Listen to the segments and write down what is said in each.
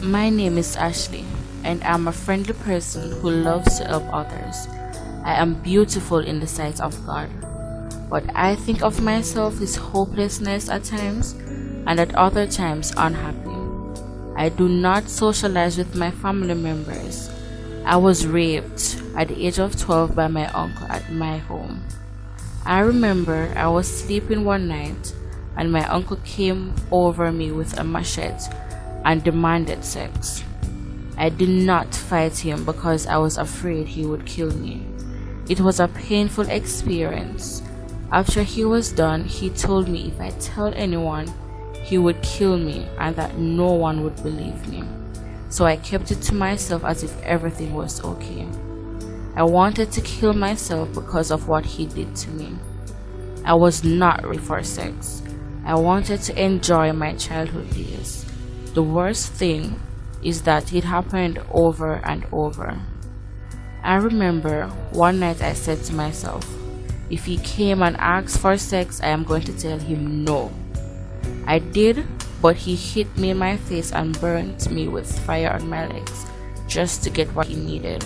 My name is Ashley, and I'm a friendly person who loves to help others. I am beautiful in the sight of God. What I think of myself is hopelessness at times, and at other times unhappy. I do not socialize with my family members. I was raped at the age of 12 by my uncle at my home. I remember I was sleeping one night and my uncle came over me with a machete and demanded sex. I did not fight him because I was afraid he would kill me. It was a painful experience. After he was done, he told me if I tell anyone, he would kill me and that no one would believe me. So I kept it to myself as if everything was okay. I wanted to kill myself because of what he did to me. I was not ready for sex. I wanted to enjoy my childhood days. The worst thing is that it happened over and over. I remember one night I said to myself, if he came and asked for sex, I am going to tell him no. I did, but he hit me in my face and burnt me with fire on my legs just to get what he needed.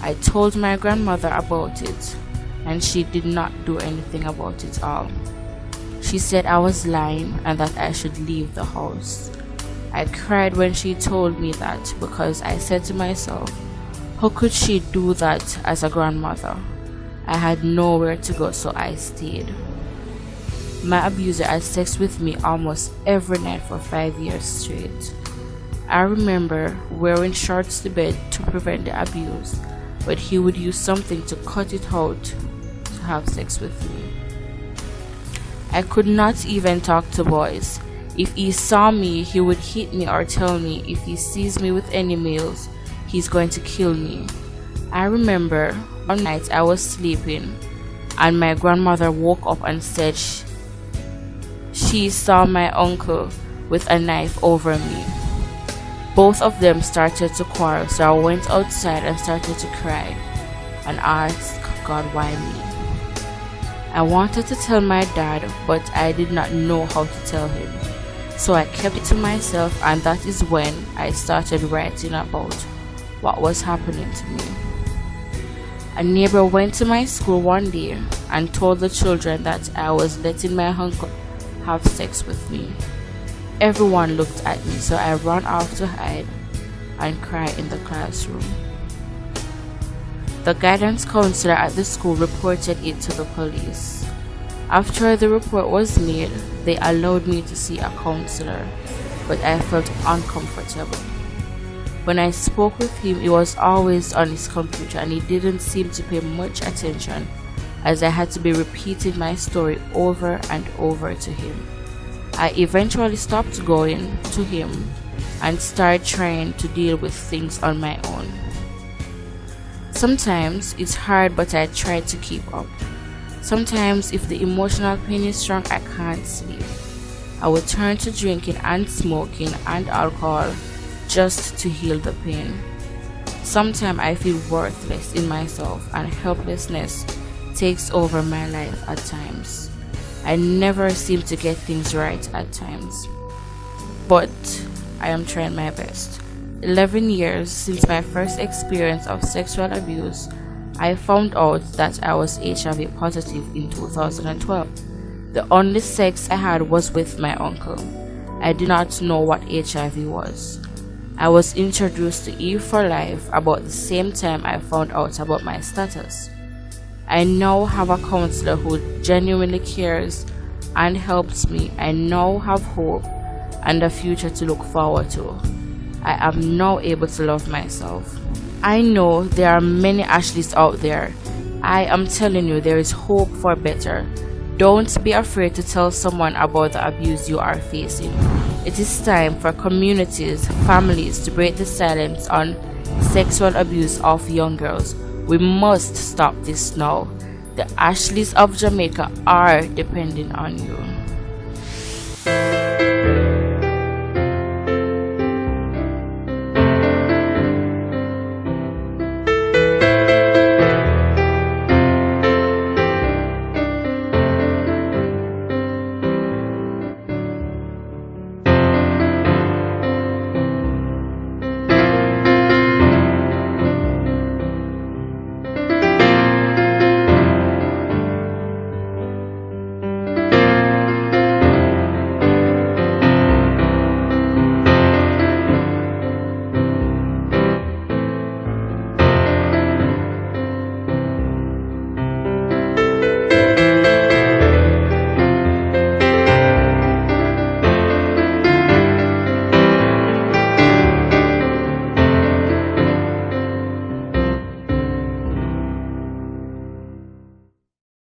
I told my grandmother about it, and she did not do anything about it all. She said I was lying and that I should leave the house. I cried when she told me that because I said to myself, how could she do that as a grandmother? I had nowhere to go, so I stayed. My abuser had sex with me almost every night for 5 years straight. I remember wearing shorts to bed to prevent the abuse, but he would use something to cut it out to have sex with me. I could not even talk to boys. If he saw me, he would hit me or tell me if he sees me with any males, he's going to kill me. I remember one night I was sleeping and my grandmother woke up and said she saw my uncle with a knife over me. Both of them started to quarrel, so I went outside and started to cry and asked God, why me? I wanted to tell my dad, but I did not know how to tell him. So I kept it to myself, and that is when I started writing about what was happening to me. A neighbor went to my school one day and told the children that I was letting my uncle have sex with me. Everyone looked at me, so I ran off to hide and cry in the classroom. The guidance counselor at the school reported it to the police. After the report was made, they allowed me to see a counselor, but I felt uncomfortable. When I spoke with him, he was always on his computer and he didn't seem to pay much attention, as I had to be repeating my story over and over to him. I eventually stopped going to him and started trying to deal with things on my own. Sometimes it's hard, but I try to keep up. Sometimes if the emotional pain is strong, I can't sleep. I will turn to drinking and smoking and alcohol just to heal the pain. Sometimes I feel worthless in myself and helplessness takes over my life at times. I never seem to get things right at times, but I am trying my best. 11 years since my first experience of sexual abuse, I found out that I was HIV positive in 2012. The only sex I had was with my uncle. I did not know what HIV was. I was introduced to E for Life about the same time I found out about my status. I now have a counselor who genuinely cares and helps me. I now have hope and a future to look forward to. I am now able to love myself. I know there are many Ashleys out there. I am telling you, there is hope for better. Don't be afraid to tell someone about the abuse you are facing. It is time for communities, families to break the silence on sexual abuse of young girls. We must stop this now. The Ashleys of Jamaica are depending on you.